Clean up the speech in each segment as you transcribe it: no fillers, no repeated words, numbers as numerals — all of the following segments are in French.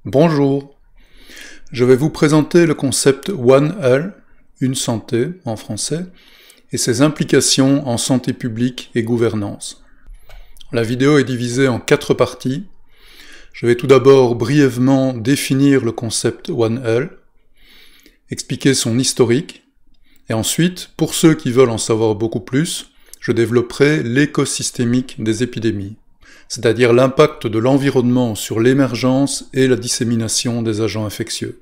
Bonjour, je vais vous présenter le concept One Health, une santé en français, et ses implications en santé publique et gouvernance. La vidéo est divisée en 4 parties. Je vais tout d'abord brièvement définir le concept One Health, expliquer son historique, et ensuite, pour ceux qui veulent en savoir beaucoup plus, je développerai l'écosystémique des épidémies, c'est-à-dire l'impact de l'environnement sur l'émergence et la dissémination des agents infectieux.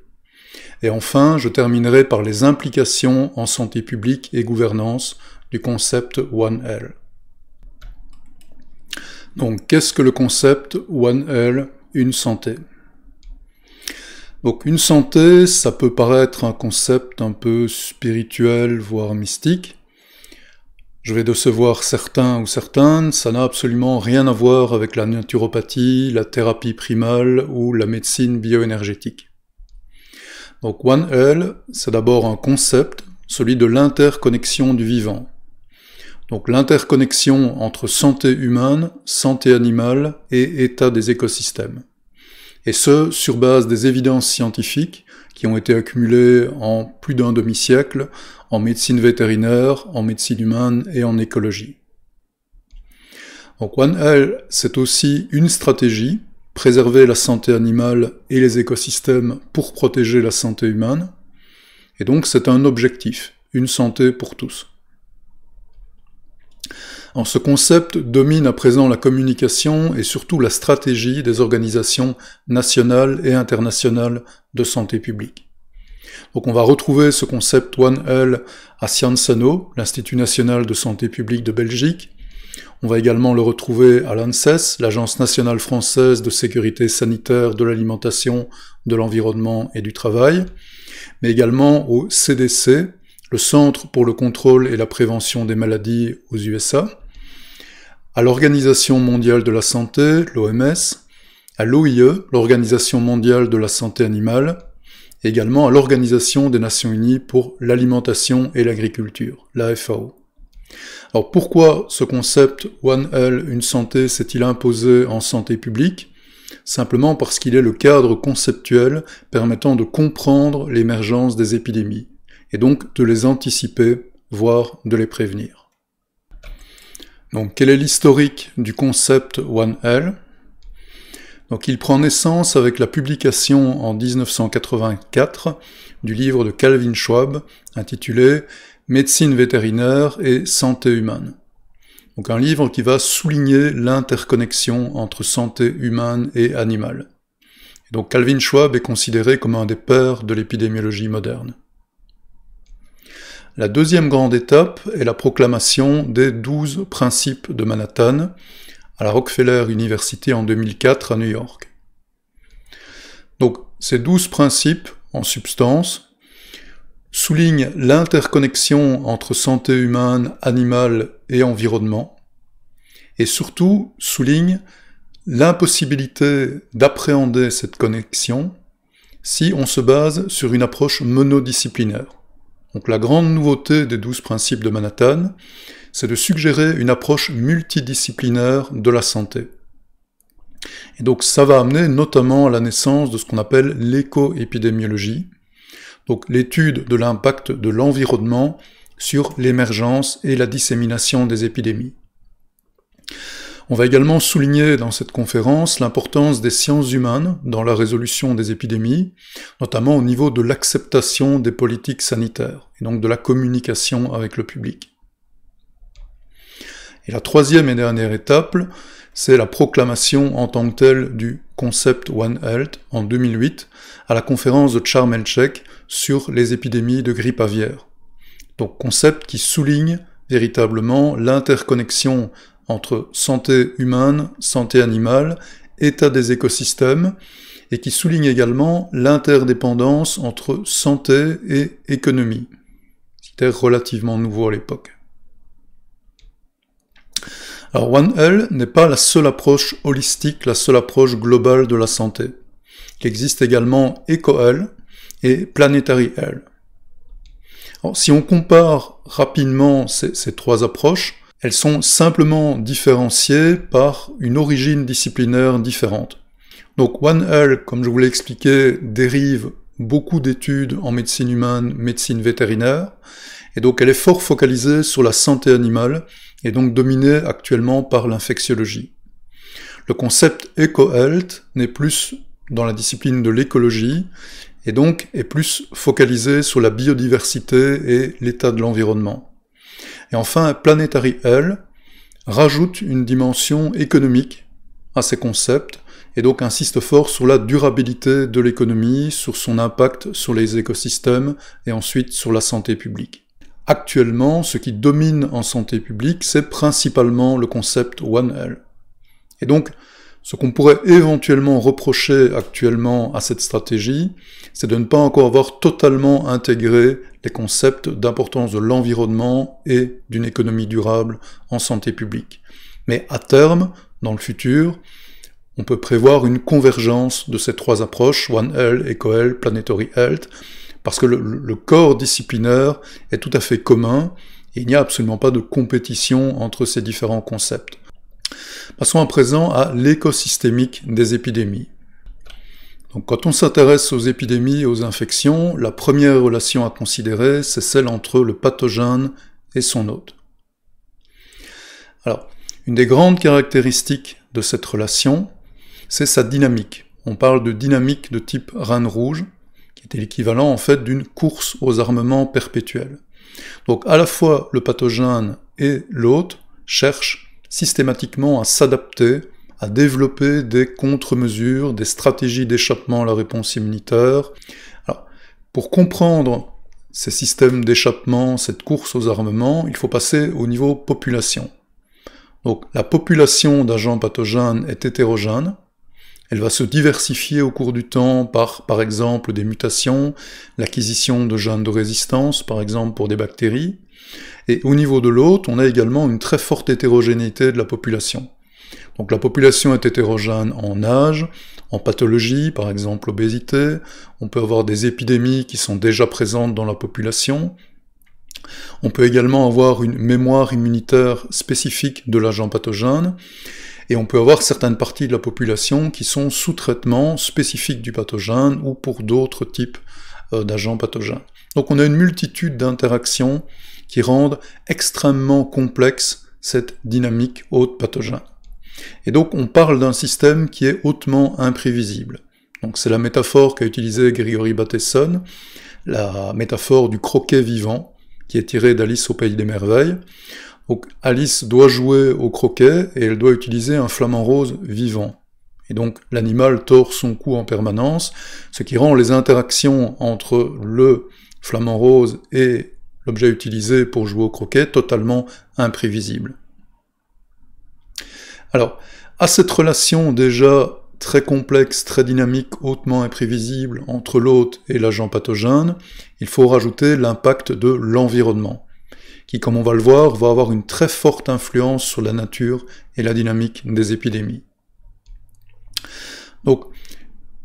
Et enfin, je terminerai par les implications en santé publique et gouvernance du concept One Health. Donc, qu'est-ce que le concept One Health, une santé? Donc, une santé, ça peut paraître un concept un peu spirituel, voire mystique. Je vais décevoir certains ou certaines, ça n'a absolument rien à voir avec la naturopathie, la thérapie primale ou la médecine bioénergétique. Donc One Health, c'est d'abord un concept, celui de l'interconnexion du vivant. Donc l'interconnexion entre santé humaine, santé animale et état des écosystèmes. Et ce, sur base des évidences scientifiques qui ont été accumulées en plus d'un demi-siècle en médecine vétérinaire, en médecine humaine et en écologie. Donc One Health, c'est aussi une stratégie, préserver la santé animale et les écosystèmes pour protéger la santé humaine, et donc c'est un objectif, une santé pour tous. Alors, ce concept domine à présent la communication et surtout la stratégie des organisations nationales et internationales de santé publique. Donc on va retrouver ce concept One Health à Sciences & No, l'Institut national de santé publique de Belgique. On va également le retrouver à l'ANSES, l'Agence nationale française de sécurité sanitaire de l'alimentation, de l'environnement et du travail, mais également au CDC, le Centre pour le contrôle et la prévention des maladies aux USA, à l'Organisation mondiale de la santé, l'OMS, à l'OIE, l'Organisation mondiale de la santé animale, et également à l'Organisation des Nations Unies pour l'alimentation et l'agriculture, la FAO. Alors pourquoi ce concept One Health, une santé, s'est-il imposé en santé publique? Simplement parce qu'il est le cadre conceptuel permettant de comprendre l'émergence des épidémies, et donc de les anticiper, voire de les prévenir. Donc quel est l'historique du concept One Health? Donc il prend naissance avec la publication en 1984 du livre de Calvin Schwab intitulé « Médecine vétérinaire et santé humaine ». Donc un livre qui va souligner l'interconnexion entre santé humaine et animale. Et donc Calvin Schwab est considéré comme un des pères de l'épidémiologie moderne. La deuxième grande étape est la proclamation des 12 principes de Manhattan à la Rockefeller University en 2004 à New York. Donc ces 12 principes, en substance, soulignent l'interconnexion entre santé humaine, animale et environnement, et surtout soulignent l'impossibilité d'appréhender cette connexion si on se base sur une approche monodisciplinaire. Donc la grande nouveauté des 12 principes de Manhattan, c'est de suggérer une approche multidisciplinaire de la santé. Et donc ça va amener notamment à la naissance de ce qu'on appelle l'éco-épidémiologie, donc l'étude de l'impact de l'environnement sur l'émergence et la dissémination des épidémies. On va également souligner dans cette conférence l'importance des sciences humaines dans la résolution des épidémies, notamment au niveau de l'acceptation des politiques sanitaires, et donc de la communication avec le public. Et la troisième et dernière étape, c'est la proclamation en tant que telle du concept One Health en 2008 à la conférence de Sharm el-Sheikh sur les épidémies de grippe aviaire. Donc concept qui souligne véritablement l'interconnexion entre santé humaine, santé animale, état des écosystèmes, et qui souligne également l'interdépendance entre santé et économie. C'était relativement nouveau à l'époque. Alors One Health n'est pas la seule approche holistique, la seule approche globale de la santé. Il existe également Eco-Health et Planetary Health. Alors, si on compare rapidement ces trois approches, elles sont simplement différenciées par une origine disciplinaire différente. Donc One Health, comme je vous l'ai expliqué, dérive beaucoup d'études en médecine humaine, médecine vétérinaire, et donc elle est fort focalisée sur la santé animale, et donc dominée actuellement par l'infectiologie. Le concept Eco-Health n'est plus dans la discipline de l'écologie, et donc est plus focalisé sur la biodiversité et l'état de l'environnement. Et enfin, Planetary Health rajoute une dimension économique à ces concepts, et donc insiste fort sur la durabilité de l'économie, sur son impact sur les écosystèmes, et ensuite sur la santé publique. Actuellement, ce qui domine en santé publique, c'est principalement le concept One Health. Et donc, ce qu'on pourrait éventuellement reprocher actuellement à cette stratégie, c'est de ne pas encore avoir totalement intégré les concepts d'importance de l'environnement et d'une économie durable en santé publique. Mais à terme, dans le futur, on peut prévoir une convergence de ces trois approches, One Health, Eco-Health, Planetary Health, parce que le corps disciplinaire est tout à fait commun, et il n'y a absolument pas de compétition entre ces différents concepts. Passons à présent à l'écosystémique des épidémies. Donc, quand on s'intéresse aux épidémies et aux infections, la première relation à considérer, c'est celle entre le pathogène et son hôte. Alors, une des grandes caractéristiques de cette relation, c'est sa dynamique. On parle de dynamique de type reine rouge, qui était l'équivalent en fait d'une course aux armements perpétuels. Donc à la fois le pathogène et l'hôte cherchent systématiquement à s'adapter, à développer des contre-mesures, des stratégies d'échappement à la réponse immunitaire. Alors, pour comprendre ces systèmes d'échappement, cette course aux armements, il faut passer au niveau population. Donc la population d'agents pathogènes est hétérogène. Elle va se diversifier au cours du temps par exemple, des mutations, l'acquisition de gènes de résistance, par exemple pour des bactéries. Et au niveau de l'hôte, on a également une très forte hétérogénéité de la population. Donc la population est hétérogène en âge, en pathologie, par exemple obésité. On peut avoir des épidémies qui sont déjà présentes dans la population. On peut également avoir une mémoire immunitaire spécifique de l'agent pathogène. Et on peut avoir certaines parties de la population qui sont sous traitement spécifique du pathogène ou pour d'autres types d'agents pathogènes. Donc on a une multitude d'interactions qui rendent extrêmement complexe cette dynamique hôte pathogène. Et donc on parle d'un système qui est hautement imprévisible. Donc c'est la métaphore qu'a utilisée Gregory Bateson, la métaphore du croquet vivant, qui est tirée d'Alice au Pays des Merveilles. Donc Alice doit jouer au croquet et elle doit utiliser un flamant rose vivant. Et donc l'animal tord son cou en permanence, ce qui rend les interactions entre le flamant rose et l'objet utilisé pour jouer au croquet totalement imprévisibles. Alors, à cette relation déjà très complexe, très dynamique, hautement imprévisible entre l'hôte et l'agent pathogène, il faut rajouter l'impact de l'environnement, qui, comme on va le voir, va avoir une très forte influence sur la nature et la dynamique des épidémies. Donc,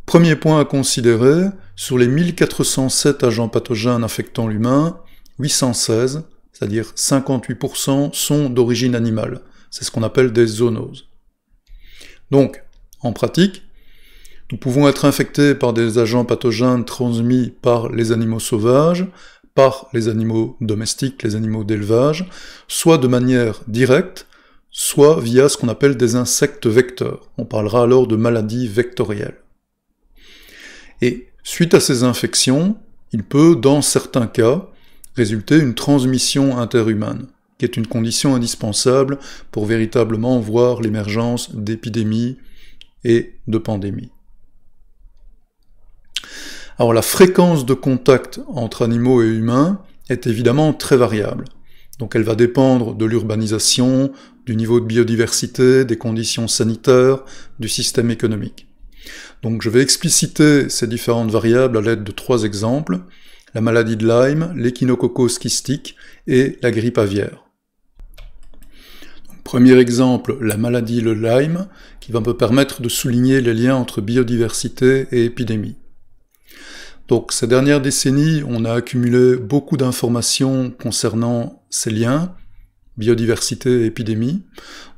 premier point à considérer, sur les 1407 agents pathogènes affectant l'humain, 816, c'est-à-dire 58%, sont d'origine animale. C'est ce qu'on appelle des zoonoses. Donc, en pratique, nous pouvons être infectés par des agents pathogènes transmis par les animaux sauvages, par les animaux domestiques, les animaux d'élevage, soit de manière directe, soit via ce qu'on appelle des insectes vecteurs. On parlera alors de maladies vectorielles. Et suite à ces infections, il peut, dans certains cas, résulter une transmission interhumaine, qui est une condition indispensable pour véritablement voir l'émergence d'épidémies et de pandémies. Alors la fréquence de contact entre animaux et humains est évidemment très variable. Donc elle va dépendre de l'urbanisation, du niveau de biodiversité, des conditions sanitaires, du système économique. Donc je vais expliciter ces différentes variables à l'aide de 3 exemples, la maladie de Lyme, l'échinococcose kystique et la grippe aviaire. Donc, premier exemple, la maladie de Lyme, qui va me permettre de souligner les liens entre biodiversité et épidémie. Donc ces dernières décennies, on a accumulé beaucoup d'informations concernant ces liens, biodiversité et épidémie,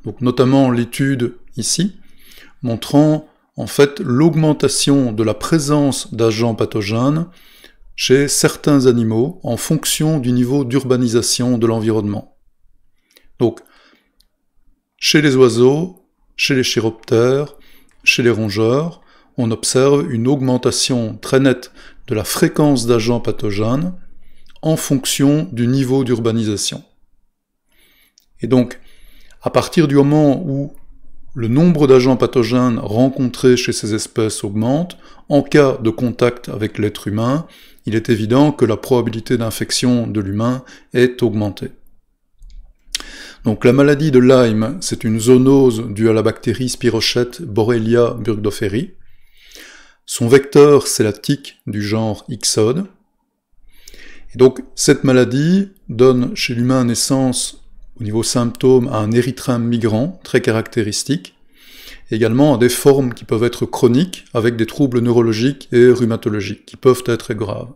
donc notamment l'étude ici, montrant en fait l'augmentation de la présence d'agents pathogènes chez certains animaux en fonction du niveau d'urbanisation de l'environnement. Donc, chez les oiseaux, chez les chiroptères, chez les rongeurs, on observe une augmentation très nette de la fréquence d'agents pathogènes en fonction du niveau d'urbanisation. Et donc, à partir du moment où le nombre d'agents pathogènes rencontrés chez ces espèces augmente, en cas de contact avec l'être humain, il est évident que la probabilité d'infection de l'humain est augmentée. Donc la maladie de Lyme, c'est une zoonose due à la bactérie spirochète Borrelia burgdorferi. Son vecteur, c'est la tique du genre Ixode. Et donc cette maladie donne chez l'humain naissance, au niveau symptômes, à un érythrème migrant très caractéristique, également à des formes qui peuvent être chroniques, avec des troubles neurologiques et rhumatologiques, qui peuvent être graves.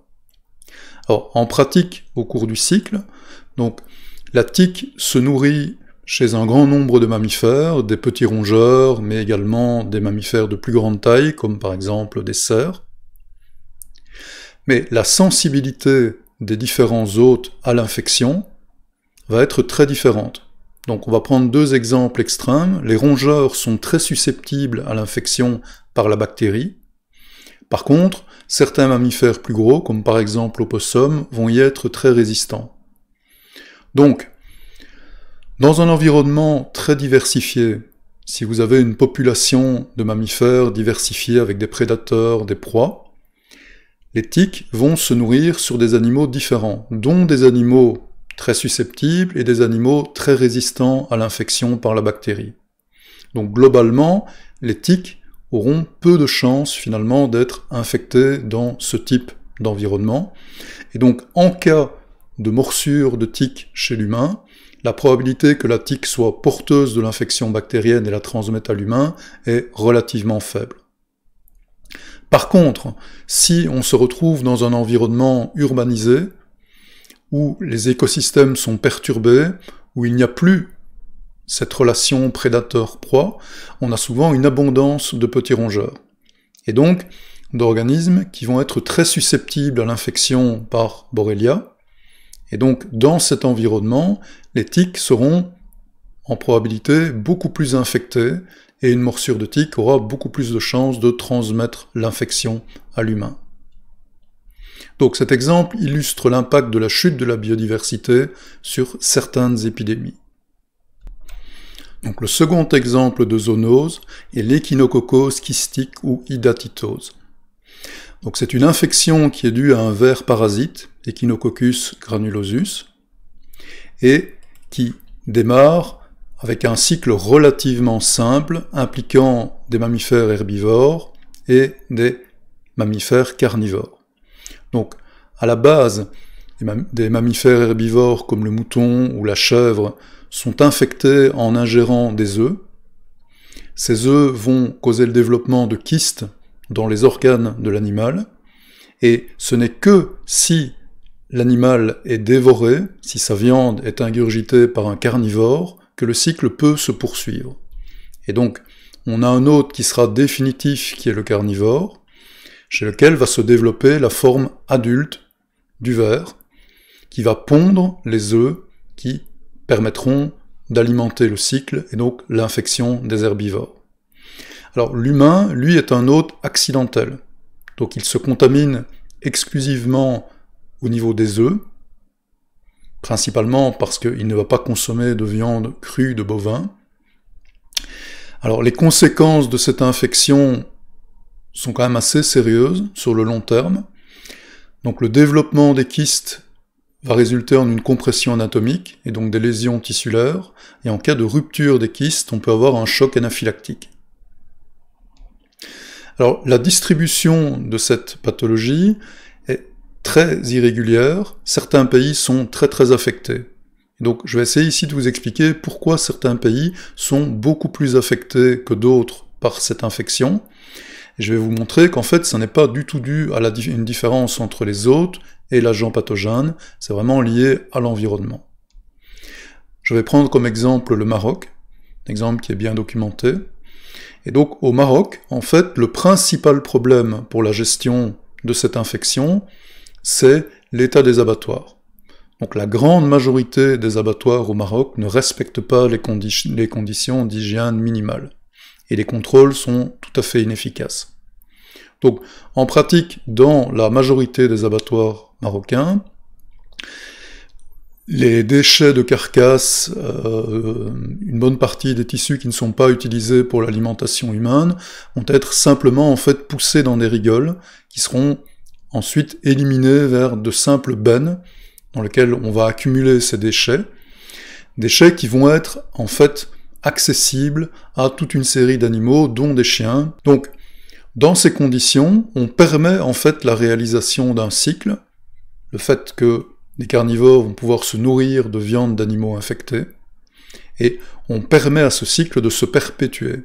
Alors, en pratique, au cours du cycle, donc, la tique se nourrit chez un grand nombre de mammifères, des petits rongeurs, mais également des mammifères de plus grande taille, comme par exemple des cerfs. Mais la sensibilité des différents hôtes à l'infection va être très différente. Donc on va prendre deux exemples extrêmes. Les rongeurs sont très susceptibles à l'infection par la bactérie. Par contre, certains mammifères plus gros, comme par exemple l'opossum, vont y être très résistants. Donc, dans un environnement très diversifié, si vous avez une population de mammifères diversifiée avec des prédateurs, des proies, les tiques vont se nourrir sur des animaux différents, dont des animaux très susceptibles et des animaux très résistants à l'infection par la bactérie. Donc globalement, les tiques auront peu de chances finalement d'être infectés dans ce type d'environnement. Et donc en cas de morsure de tique chez l'humain, la probabilité que la tique soit porteuse de l'infection bactérienne et la transmette à l'humain est relativement faible. Par contre, si on se retrouve dans un environnement urbanisé, où les écosystèmes sont perturbés, où il n'y a plus cette relation prédateur-proie, on a souvent une abondance de petits rongeurs. Et donc, d'organismes qui vont être très susceptibles à l'infection par Borrelia. Et donc, dans cet environnement, les tiques seront en probabilité beaucoup plus infectées, et une morsure de tique aura beaucoup plus de chances de transmettre l'infection à l'humain. Donc cet exemple illustre l'impact de la chute de la biodiversité sur certaines épidémies. Donc le second exemple de zoonose est l'échinococose kystique ou hydatidose. Donc c'est une infection qui est due à un ver parasite, Echinococcus granulosus, et qui démarre avec un cycle relativement simple impliquant des mammifères herbivores et des mammifères carnivores. Donc, à la base, des mammifères herbivores comme le mouton ou la chèvre sont infectés en ingérant des œufs. Ces œufs vont causer le développement de kystes dans les organes de l'animal, et ce n'est que si l'animal est dévoré, si sa viande est ingurgitée par un carnivore, que le cycle peut se poursuivre. Et donc, on a un hôte qui sera définitif, qui est le carnivore, chez lequel va se développer la forme adulte du ver, qui va pondre les œufs qui permettront d'alimenter le cycle et donc l'infection des herbivores. Alors l'humain, lui, est un hôte accidentel, donc il se contamine exclusivement au niveau des œufs, principalement parce qu'il ne va pas consommer de viande crue de bovin. Alors les conséquences de cette infection sont quand même assez sérieuses sur le long terme. Donc le développement des kystes va résulter en une compression anatomique et donc des lésions tissulaires, et en cas de rupture des kystes, on peut avoir un choc anaphylactique. Alors la distribution de cette pathologie est très irrégulière, certains pays sont très affectés. Donc je vais essayer ici de vous expliquer pourquoi certains pays sont beaucoup plus affectés que d'autres par cette infection. Et je vais vous montrer qu'en fait, ça n'est pas du tout dû à une différence entre les hôtes et l'agent pathogène, c'est vraiment lié à l'environnement. Je vais prendre comme exemple le Maroc, un exemple qui est bien documenté. Et donc au Maroc, en fait, le principal problème pour la gestion de cette infection, c'est l'état des abattoirs. Donc la grande majorité des abattoirs au Maroc ne respectent pas les conditions d'hygiène minimales. Et les contrôles sont tout à fait inefficaces. Donc en pratique, dans la majorité des abattoirs marocains, les déchets de carcasses, une bonne partie des tissus qui ne sont pas utilisés pour l'alimentation humaine, vont être simplement en fait poussés dans des rigoles qui seront ensuite éliminés vers de simples bennes dans lesquelles on va accumuler ces déchets qui vont être en fait accessibles à toute une série d'animaux, dont des chiens. Donc dans ces conditions, on permet en fait la réalisation d'un cycle, le fait que les carnivores vont pouvoir se nourrir de viande d'animaux infectés, et on permet à ce cycle de se perpétuer,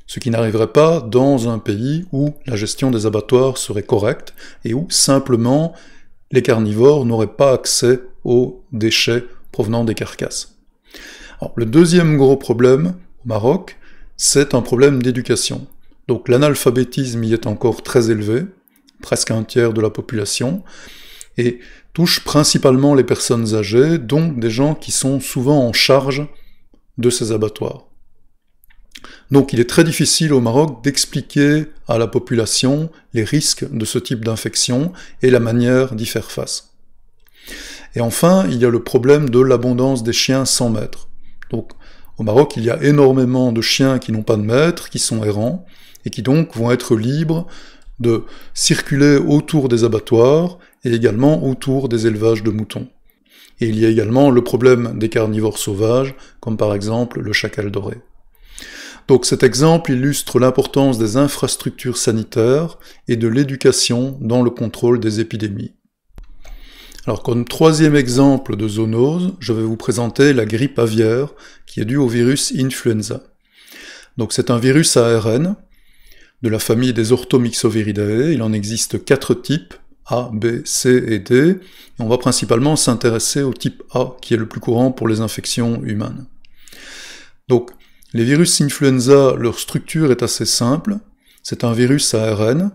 ce qui n'arriverait pas dans un pays où la gestion des abattoirs serait correcte, et où simplement les carnivores n'auraient pas accès aux déchets provenant des carcasses. Alors, le deuxième gros problème au Maroc, c'est un problème d'éducation. Donc l'analphabétisme y est encore très élevé, presque un tiers de la population, et touche principalement les personnes âgées, donc des gens qui sont souvent en charge de ces abattoirs. Donc il est très difficile au Maroc d'expliquer à la population les risques de ce type d'infection et la manière d'y faire face. Et enfin, il y a le problème de l'abondance des chiens sans maître. Donc au Maroc, il y a énormément de chiens qui n'ont pas de maître, qui sont errants, et qui donc vont être libres de circuler autour des abattoirs et également autour des élevages de moutons. Et il y a également le problème des carnivores sauvages, comme par exemple le chacal doré. Donc cet exemple illustre l'importance des infrastructures sanitaires et de l'éducation dans le contrôle des épidémies. Alors comme troisième exemple de zoonose, je vais vous présenter la grippe aviaire qui est due au virus influenza. Donc c'est un virus à ARN de la famille des Orthomyxoviridae. Il en existe 4 types, A, B, C et D, et on va principalement s'intéresser au type A, qui est le plus courant pour les infections humaines. Donc, les virus influenza, leur structure est assez simple. C'est un virus à ARN,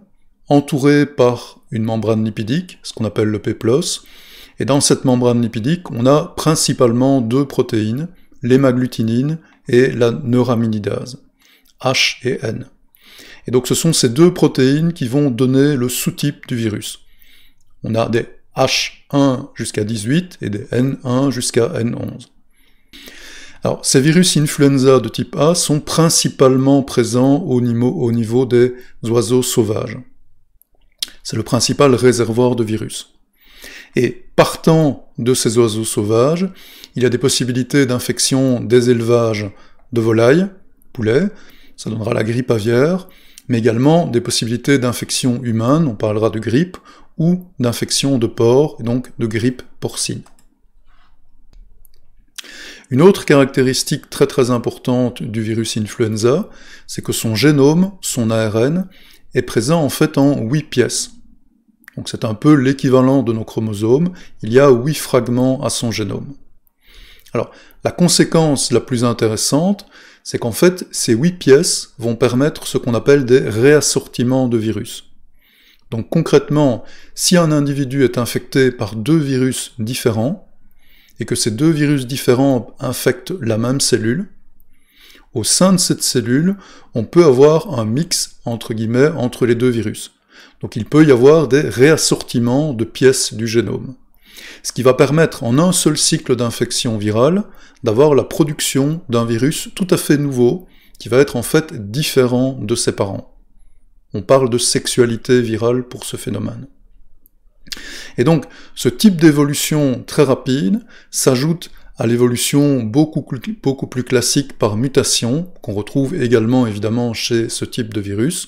entouré par une membrane lipidique, ce qu'on appelle le péplos, et dans cette membrane lipidique, on a principalement 2 protéines, l'hémagglutinine et la neuraminidase, H et N. Et donc ce sont ces 2 protéines qui vont donner le sous-type du virus. On a des H1 jusqu'à 18 et des N1 jusqu'à N11. Alors ces virus influenza de type A sont principalement présents au niveau des oiseaux sauvages. C'est le principal réservoir de virus. Et partant de ces oiseaux sauvages, il y a des possibilités d'infection des élevages de volailles, poulets, ça donnera la grippe aviaire, mais également des possibilités d'infection humaine, on parlera de grippe, ou d'infection de porc, et donc de grippe porcine. Une autre caractéristique très très importante du virus influenza, c'est que son génome, son ARN, est présent en fait en 8 pièces. Donc c'est un peu l'équivalent de nos chromosomes, il y a 8 fragments à son génome. Alors, la conséquence la plus intéressante, c'est qu'en fait, ces 8 pièces vont permettre ce qu'on appelle des réassortiments de virus. Donc concrètement, si un individu est infecté par 2 virus différents, et que ces 2 virus différents infectent la même cellule, au sein de cette cellule, on peut avoir un mix, entre guillemets, entre les 2 virus. Donc il peut y avoir des réassortiments de pièces du génome. Ce qui va permettre en un seul cycle d'infection virale d'avoir la production d'un virus tout à fait nouveau, qui va être en fait différent de ses parents. On parle de sexualité virale pour ce phénomène. Et donc, ce type d'évolution très rapide s'ajoute à l'évolution beaucoup plus classique par mutation, qu'on retrouve également évidemment chez ce type de virus,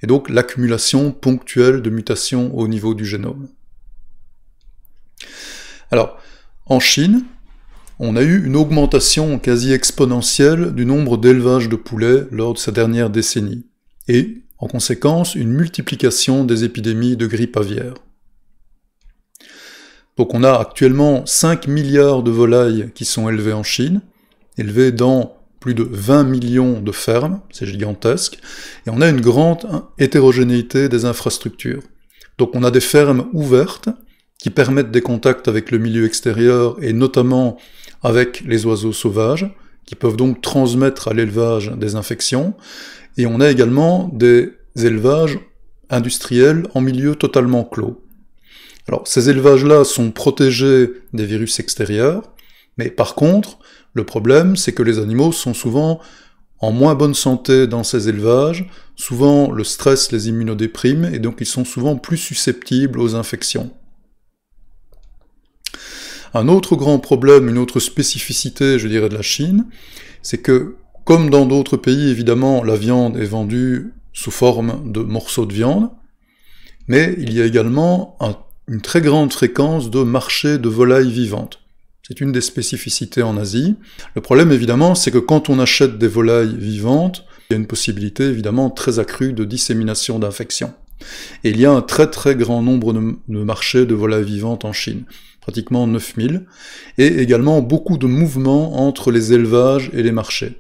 et donc l'accumulation ponctuelle de mutations au niveau du génome. Alors, en Chine, on a eu une augmentation quasi exponentielle du nombre d'élevages de poulets lors de ces dernières décennies, et en conséquence une multiplication des épidémies de grippe aviaire. Donc on a actuellement 5 milliards de volailles qui sont élevées en Chine, élevées dans plus de 20 millions de fermes, c'est gigantesque, et on a une grande hétérogénéité des infrastructures. Donc on a des fermes ouvertes qui permettent des contacts avec le milieu extérieur et notamment avec les oiseaux sauvages, qui peuvent donc transmettre à l'élevage des infections, et on a également des élevages industriels en milieu totalement clos. Alors ces élevages-là sont protégés des virus extérieurs, mais par contre, le problème c'est que les animaux sont souvent en moins bonne santé dans ces élevages, souvent le stress les immunodéprime, et donc ils sont souvent plus susceptibles aux infections. Un autre grand problème, une autre spécificité, je dirais, de la Chine, c'est que, comme dans d'autres pays, évidemment, la viande est vendue sous forme de morceaux de viande, mais il y a également une très grande fréquence de marchés de volailles vivantes. C'est une des spécificités en Asie. Le problème, évidemment, c'est que quand on achète des volailles vivantes, il y a une possibilité, évidemment, très accrue de dissémination d'infections. Et il y a un très très grand nombre de marchés de volailles vivantes en Chine, pratiquement 9000, et également beaucoup de mouvements entre les élevages et les marchés.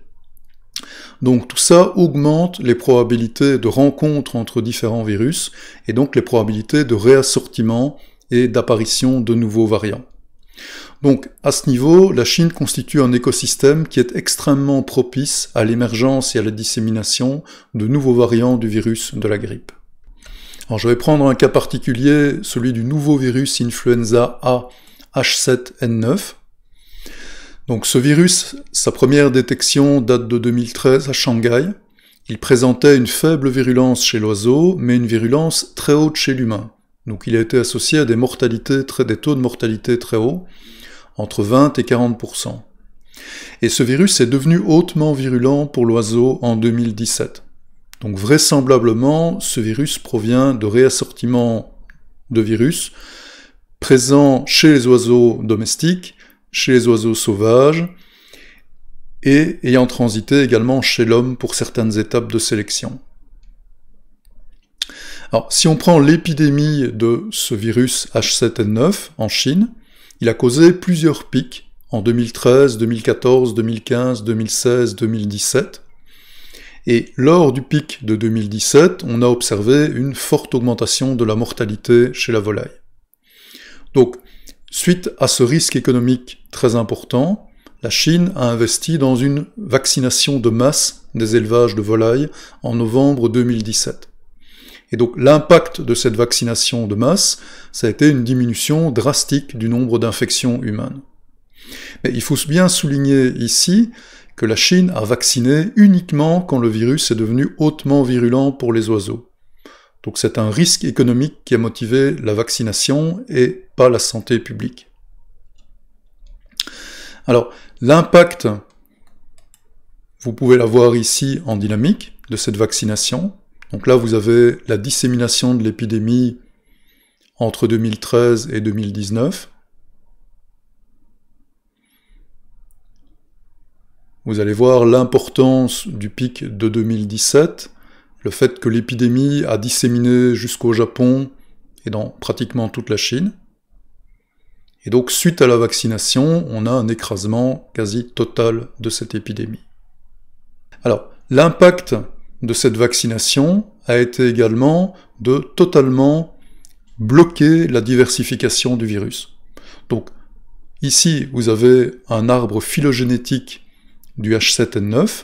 Donc tout ça augmente les probabilités de rencontre entre différents virus, et donc les probabilités de réassortiment et d'apparition de nouveaux variants. Donc à ce niveau, la Chine constitue un écosystème qui est extrêmement propice à l'émergence et à la dissémination de nouveaux variants du virus de la grippe. Alors je vais prendre un cas particulier, celui du nouveau virus influenza A H7N9. Donc ce virus, sa première détection date de 2013 à Shanghai. Il présentait une faible virulence chez l'oiseau, mais une virulence très haute chez l'humain. Donc il a été associé à des taux de mortalité très hauts, entre 20 et 40%. Et ce virus est devenu hautement virulent pour l'oiseau en 2017. Donc vraisemblablement, ce virus provient de réassortiments de virus présents chez les oiseaux domestiques, chez les oiseaux sauvages, et ayant transité également chez l'homme pour certaines étapes de sélection. Alors, si on prend l'épidémie de ce virus H7N9 en Chine, il a causé plusieurs pics en 2013, 2014, 2015, 2016, 2017, et lors du pic de 2017, on a observé une forte augmentation de la mortalité chez la volaille. Donc, suite à ce risque économique très important, la Chine a investi dans une vaccination de masse des élevages de volailles en novembre 2017. Et donc l'impact de cette vaccination de masse, ça a été une diminution drastique du nombre d'infections humaines. Mais il faut bien souligner ici que la Chine a vacciné uniquement quand le virus est devenu hautement virulent pour les oiseaux. Donc c'est un risque économique qui a motivé la vaccination et pas la santé publique. Alors, l'impact, vous pouvez la voir ici en dynamique de cette vaccination. Donc là, vous avez la dissémination de l'épidémie entre 2013 et 2019. Vous allez voir l'importance du pic de 2017, le fait que l'épidémie a disséminé jusqu'au Japon et dans pratiquement toute la Chine. Et donc, suite à la vaccination, on a un écrasement quasi total de cette épidémie. Alors, l'impact de cette vaccination a été également de totalement bloquer la diversification du virus. Donc, ici, vous avez un arbre phylogénétique du H7N9.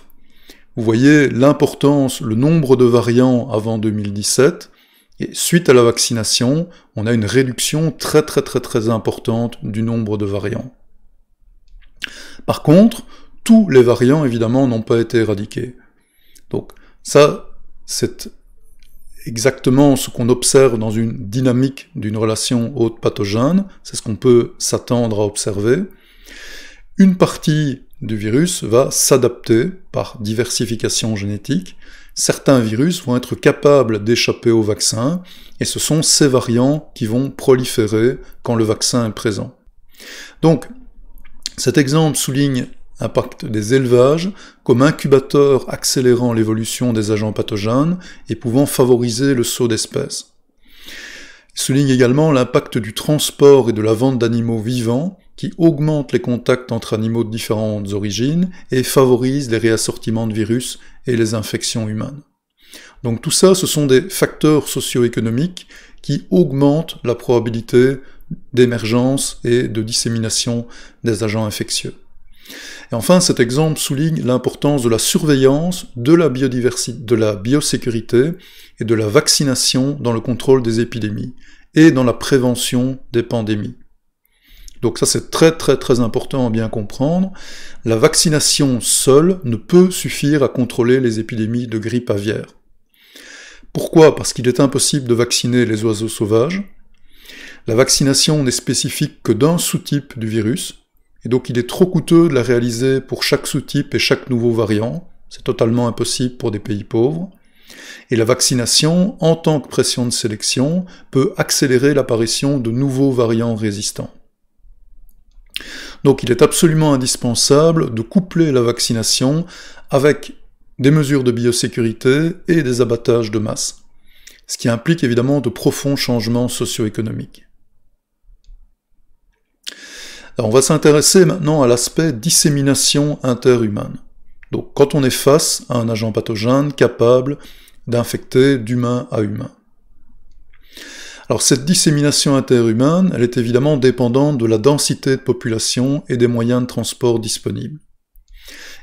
Vous voyez l'importance, le nombre de variants avant 2017, et suite à la vaccination, on a une réduction très importante du nombre de variants. Par contre, tous les variants, évidemment, n'ont pas été éradiqués. Donc ça, c'est exactement ce qu'on observe dans une dynamique d'une relation hôte pathogène, c'est ce qu'on peut s'attendre à observer. Une partie du virus va s'adapter par diversification génétique. Certains virus vont être capables d'échapper au vaccin, et ce sont ces variants qui vont proliférer quand le vaccin est présent. Donc, cet exemple souligne l'impact des élevages comme incubateur accélérant l'évolution des agents pathogènes et pouvant favoriser le saut d'espèces. Il souligne également l'impact du transport et de la vente d'animaux vivants qui augmente les contacts entre animaux de différentes origines et favorise les réassortiments de virus et les infections humaines. Donc tout ça, ce sont des facteurs socio-économiques qui augmentent la probabilité d'émergence et de dissémination des agents infectieux. Et enfin, cet exemple souligne l'importance de la surveillance, de la biodiversité, de la biosécurité et de la vaccination dans le contrôle des épidémies et dans la prévention des pandémies. Donc ça c'est très important à bien comprendre. La vaccination seule ne peut suffire à contrôler les épidémies de grippe aviaire. Pourquoi? Parce qu'il est impossible de vacciner les oiseaux sauvages. La vaccination n'est spécifique que d'un sous-type du virus, et donc il est trop coûteux de la réaliser pour chaque sous-type et chaque nouveau variant. C'est totalement impossible pour des pays pauvres. Et la vaccination, en tant que pression de sélection, peut accélérer l'apparition de nouveaux variants résistants. Donc il est absolument indispensable de coupler la vaccination avec des mesures de biosécurité et des abattages de masse, ce qui implique évidemment de profonds changements socio-économiques. Alors on va s'intéresser maintenant à l'aspect dissémination interhumaine. Donc quand on est face à un agent pathogène capable d'infecter d'humain à humain. Alors cette dissémination interhumaine, elle est évidemment dépendante de la densité de population et des moyens de transport disponibles.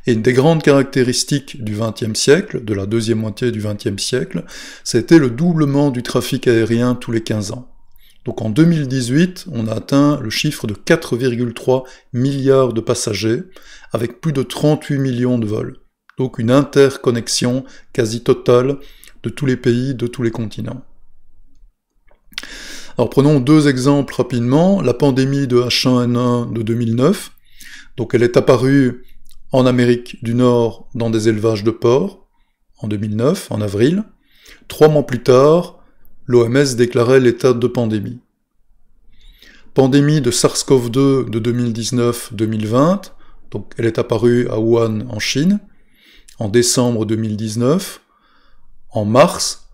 Et une des grandes caractéristiques du XXe siècle, de la deuxième moitié du XXe siècle, c'était le doublement du trafic aérien tous les 15 ans. Donc en 2018, on a atteint le chiffre de 4,3 milliards de passagers, avec plus de 38 millions de vols. Donc une interconnexion quasi totale de tous les pays, de tous les continents. Alors prenons deux exemples rapidement. La pandémie de H1N1 de 2009, donc elle est apparue en Amérique du Nord dans des élevages de porcs, en 2009, en avril. 3 mois plus tard, l'OMS déclarait l'état de pandémie. Pandémie de SARS-CoV-2 de 2019-2020, donc elle est apparue à Wuhan en Chine, en décembre 2019. En mars,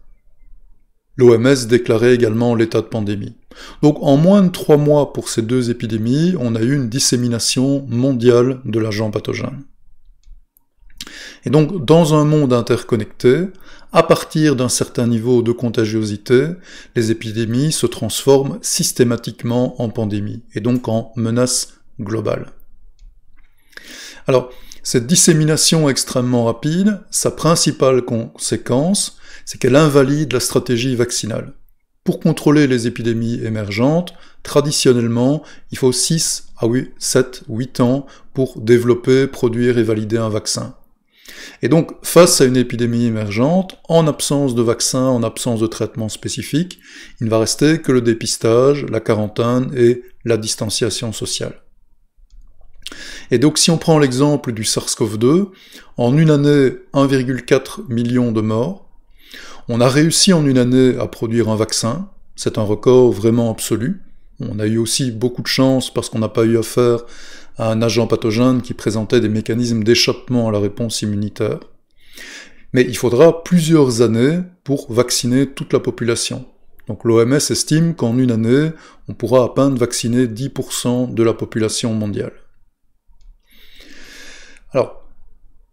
l'OMS déclarait également l'état de pandémie. Donc en moins de 3 mois pour ces deux épidémies, on a eu une dissémination mondiale de l'agent pathogène. Et donc dans un monde interconnecté, à partir d'un certain niveau de contagiosité, les épidémies se transforment systématiquement en pandémie, et donc en menace globale. Alors, cette dissémination extrêmement rapide, sa principale conséquence, c'est qu'elle invalide la stratégie vaccinale. Pour contrôler les épidémies émergentes, traditionnellement, il faut 6 à 7, 8 ans pour développer, produire et valider un vaccin. Et donc, face à une épidémie émergente, en absence de vaccin, en absence de traitement spécifique, il ne va rester que le dépistage, la quarantaine et la distanciation sociale. Et donc si on prend l'exemple du SARS-CoV-2, en une année, 1,4 million de morts. On a réussi en une année à produire un vaccin, c'est un record vraiment absolu. On a eu aussi beaucoup de chance parce qu'on n'a pas eu affaire à un agent pathogène qui présentait des mécanismes d'échappement à la réponse immunitaire. Mais il faudra plusieurs années pour vacciner toute la population. Donc l'OMS estime qu'en une année, on pourra à peine vacciner 10% de la population mondiale. Alors,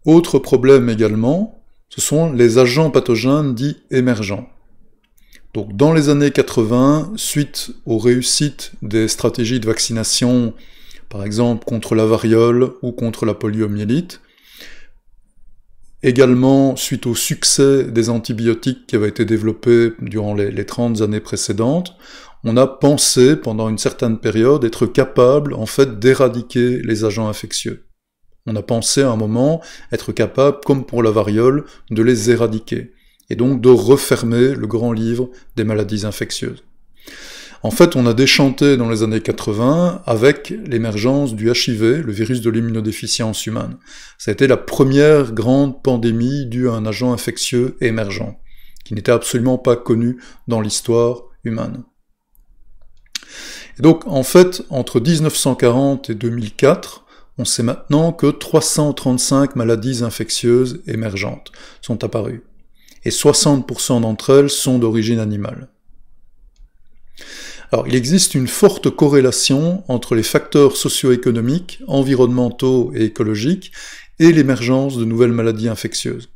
autre problème également, ce sont les agents pathogènes dits émergents. Donc dans les années 80, suite aux réussites des stratégies de vaccination, par exemple contre la variole ou contre la poliomyélite, également suite au succès des antibiotiques qui avaient été développés durant les 30 années précédentes, on a pensé pendant une certaine période être capable en fait d'éradiquer les agents infectieux. On a pensé à un moment être capable, comme pour la variole, de les éradiquer, et donc de refermer le grand livre des maladies infectieuses. En fait, on a déchanté dans les années 80 avec l'émergence du HIV, le virus de l'immunodéficience humaine. Ça a été la première grande pandémie due à un agent infectieux émergent, qui n'était absolument pas connu dans l'histoire humaine. Et donc, en fait, entre 1940 et 2004, on sait maintenant que 335 maladies infectieuses émergentes sont apparues, et 60% d'entre elles sont d'origine animale. Alors, il existe une forte corrélation entre les facteurs socio-économiques, environnementaux et écologiques et l'émergence de nouvelles maladies infectieuses.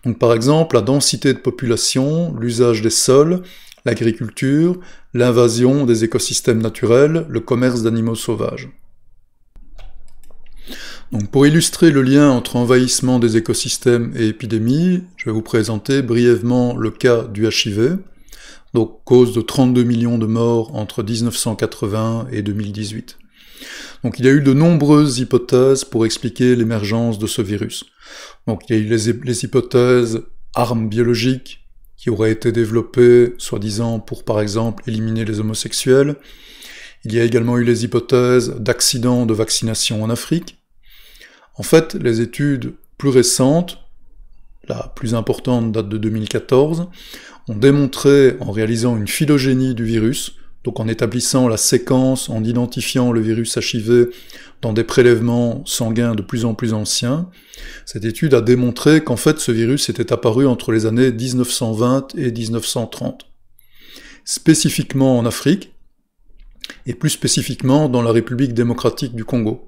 Donc, par exemple, la densité de population, l'usage des sols, l'agriculture, l'invasion des écosystèmes naturels, le commerce d'animaux sauvages. Donc, pour illustrer le lien entre envahissement des écosystèmes et épidémie, je vais vous présenter brièvement le cas du HIV, donc cause de 32 millions de morts entre 1980 et 2018. Donc il y a eu de nombreuses hypothèses pour expliquer l'émergence de ce virus. Donc il y a eu les hypothèses armes biologiques qui auraient été développées, soi-disant pour par exemple éliminer les homosexuels. Il y a également eu les hypothèses d'accidents de vaccination en Afrique. En fait, les études plus récentes, la plus importante date de 2014, ont démontré, en réalisant une phylogénie du virus, donc en établissant la séquence, en identifiant le virus HIV dans des prélèvements sanguins de plus en plus anciens, cette étude a démontré qu'en fait ce virus était apparu entre les années 1920 et 1930, spécifiquement en Afrique, et plus spécifiquement dans la République démocratique du Congo.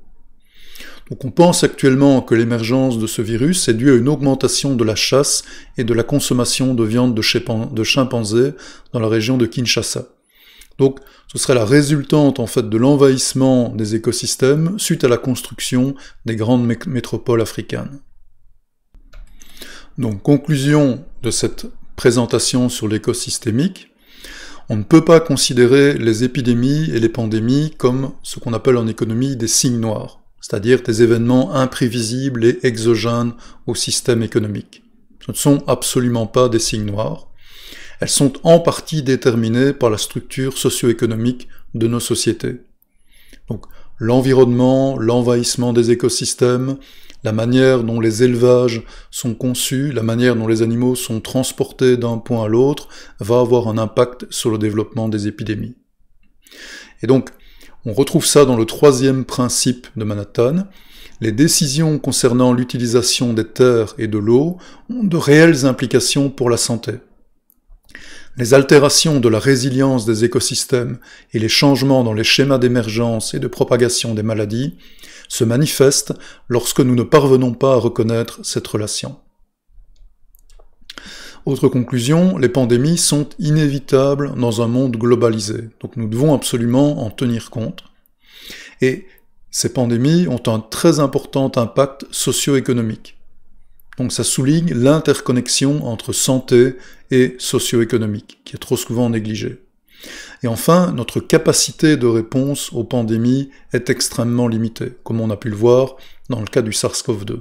Donc on pense actuellement que l'émergence de ce virus est due à une augmentation de la chasse et de la consommation de viande de chimpanzés dans la région de Kinshasa. Donc ce serait la résultante en fait de l'envahissement des écosystèmes suite à la construction des grandes métropoles africaines. Donc conclusion de cette présentation sur l'écosystémique, on ne peut pas considérer les épidémies et les pandémies comme ce qu'on appelle en économie des signes noirs, c'est-à-dire des événements imprévisibles et exogènes au système économique. Ce ne sont absolument pas des signes noirs. Elles sont en partie déterminées par la structure socio-économique de nos sociétés. Donc, l'environnement, l'envahissement des écosystèmes, la manière dont les élevages sont conçus, la manière dont les animaux sont transportés d'un point à l'autre, va avoir un impact sur le développement des épidémies. Et donc, on retrouve ça dans le troisième principe de Manhattan. Les décisions concernant l'utilisation des terres et de l'eau ont de réelles implications pour la santé. Les altérations de la résilience des écosystèmes et les changements dans les schémas d'émergence et de propagation des maladies se manifestent lorsque nous ne parvenons pas à reconnaître cette relation. Autre conclusion, les pandémies sont inévitables dans un monde globalisé, donc nous devons absolument en tenir compte. Et ces pandémies ont un très important impact socio-économique. Donc ça souligne l'interconnexion entre santé et socio-économique, qui est trop souvent négligée. Et enfin, notre capacité de réponse aux pandémies est extrêmement limitée, comme on a pu le voir dans le cas du SARS-CoV-2.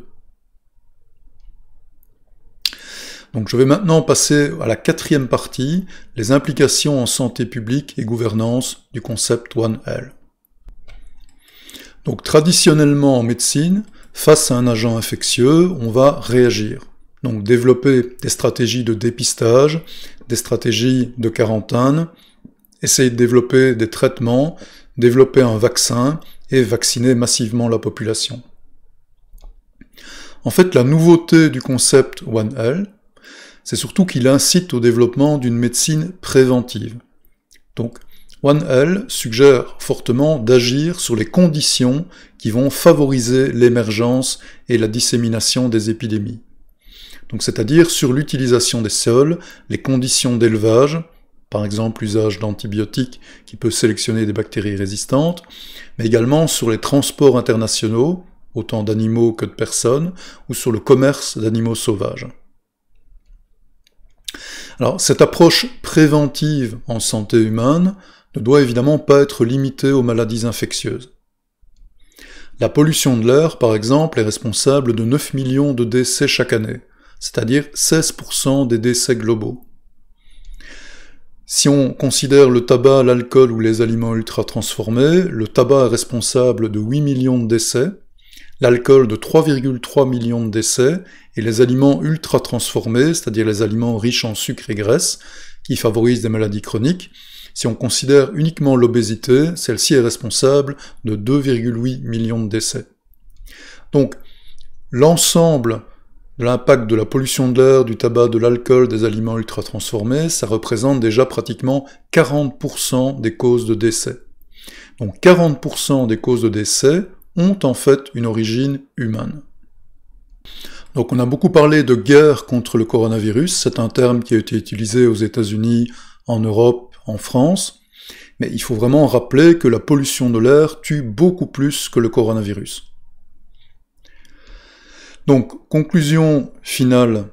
Donc je vais maintenant passer à la quatrième partie, les implications en santé publique et gouvernance du concept One Health. Donc traditionnellement en médecine, face à un agent infectieux, on va réagir. Donc développer des stratégies de dépistage, des stratégies de quarantaine, essayer de développer des traitements, développer un vaccin et vacciner massivement la population. En fait, la nouveauté du concept One Health, c'est surtout qu'il incite au développement d'une médecine préventive. Donc, One Health suggère fortement d'agir sur les conditions qui vont favoriser l'émergence et la dissémination des épidémies. Donc, c'est-à-dire sur l'utilisation des sols, les conditions d'élevage, par exemple l'usage d'antibiotiques qui peut sélectionner des bactéries résistantes, mais également sur les transports internationaux, autant d'animaux que de personnes, ou sur le commerce d'animaux sauvages. Alors, cette approche préventive en santé humaine ne doit évidemment pas être limitée aux maladies infectieuses. La pollution de l'air, par exemple, est responsable de 9 millions de décès chaque année, c'est-à-dire 16% des décès globaux. Si on considère le tabac, l'alcool ou les aliments ultra-transformés, le tabac est responsable de 8 millions de décès, l'alcool de 3,3 millions de décès, et les aliments ultra-transformés, c'est-à-dire les aliments riches en sucre et graisse, qui favorisent des maladies chroniques. Si on considère uniquement l'obésité, celle-ci est responsable de 2,8 millions de décès. Donc, l'ensemble de l'impact de la pollution de l'air, du tabac, de l'alcool, des aliments ultra-transformés, ça représente déjà pratiquement 40% des causes de décès. Donc 40% des causes de décès ont en fait une origine humaine. Donc on a beaucoup parlé de guerre contre le coronavirus, c'est un terme qui a été utilisé aux États-Unis, en Europe, en France, mais il faut vraiment rappeler que la pollution de l'air tue beaucoup plus que le coronavirus. Donc, conclusion finale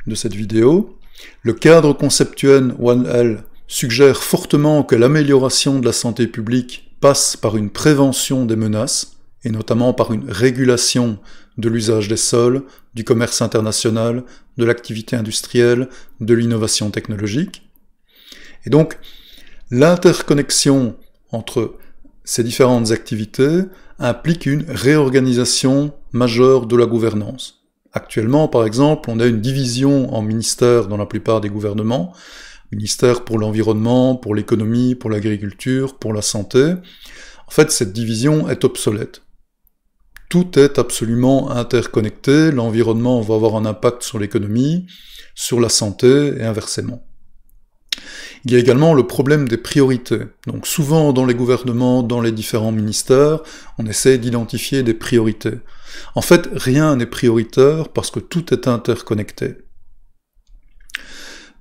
de cette vidéo, le cadre conceptuel One Health suggère fortement que l'amélioration de la santé publique passe par une prévention des menaces, et notamment par une régulation de l'usage des sols, du commerce international, de l'activité industrielle, de l'innovation technologique. Et donc, l'interconnexion entre ces différentes activités implique une réorganisation majeure de la gouvernance. Actuellement, par exemple, on a une division en ministères dans la plupart des gouvernements, ministère pour l'environnement, pour l'économie, pour l'agriculture, pour la santé. En fait, cette division est obsolète. Tout est absolument interconnecté, l'environnement va avoir un impact sur l'économie, sur la santé et inversement. Il y a également le problème des priorités. Donc souvent dans les gouvernements, dans les différents ministères, on essaie d'identifier des priorités. En fait, rien n'est prioritaire parce que tout est interconnecté.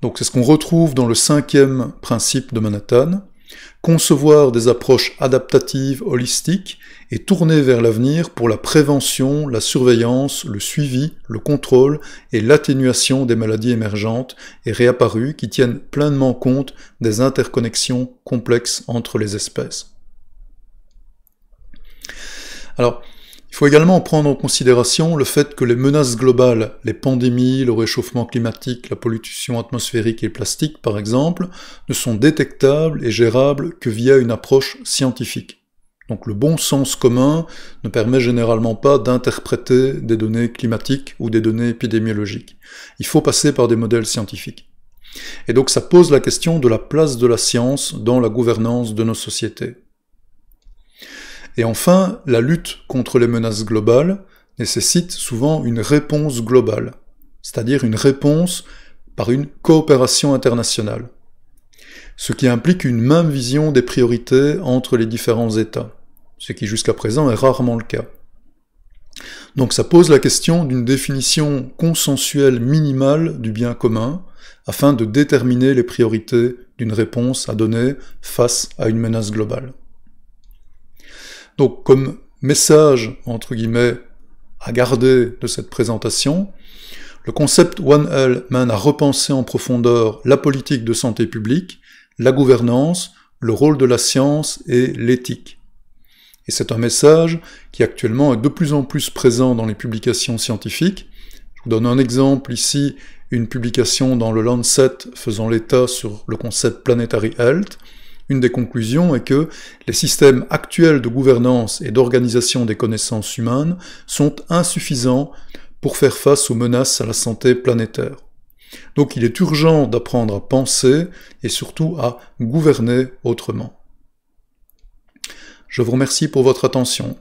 Donc c'est ce qu'on retrouve dans le 5e principe de Manhattan. Concevoir des approches adaptatives, holistiques, et tourner vers l'avenir pour la prévention, la surveillance, le suivi, le contrôle et l'atténuation des maladies émergentes et réapparues qui tiennent pleinement compte des interconnexions complexes entre les espèces. Alors, il faut également prendre en considération le fait que les menaces globales, les pandémies, le réchauffement climatique, la pollution atmosphérique et plastique par exemple, ne sont détectables et gérables que via une approche scientifique. Donc le bon sens commun ne permet généralement pas d'interpréter des données climatiques ou des données épidémiologiques. Il faut passer par des modèles scientifiques. Et donc ça pose la question de la place de la science dans la gouvernance de nos sociétés. Et enfin, la lutte contre les menaces globales nécessite souvent une réponse globale, c'est-à-dire une réponse par une coopération internationale, ce qui implique une même vision des priorités entre les différents États, ce qui jusqu'à présent est rarement le cas. Donc ça pose la question d'une définition consensuelle minimale du bien commun, afin de déterminer les priorités d'une réponse à donner face à une menace globale. Donc comme message, entre guillemets, à garder de cette présentation, le concept One Health mène à repenser en profondeur la politique de santé publique, la gouvernance, le rôle de la science et l'éthique. Et c'est un message qui actuellement est de plus en plus présent dans les publications scientifiques. Je vous donne un exemple ici, une publication dans le Lancet faisant l'état sur le concept Planetary Health. Une des conclusions est que les systèmes actuels de gouvernance et d'organisation des connaissances humaines sont insuffisants pour faire face aux menaces à la santé planétaire. Donc il est urgent d'apprendre à penser et surtout à gouverner autrement. Je vous remercie pour votre attention.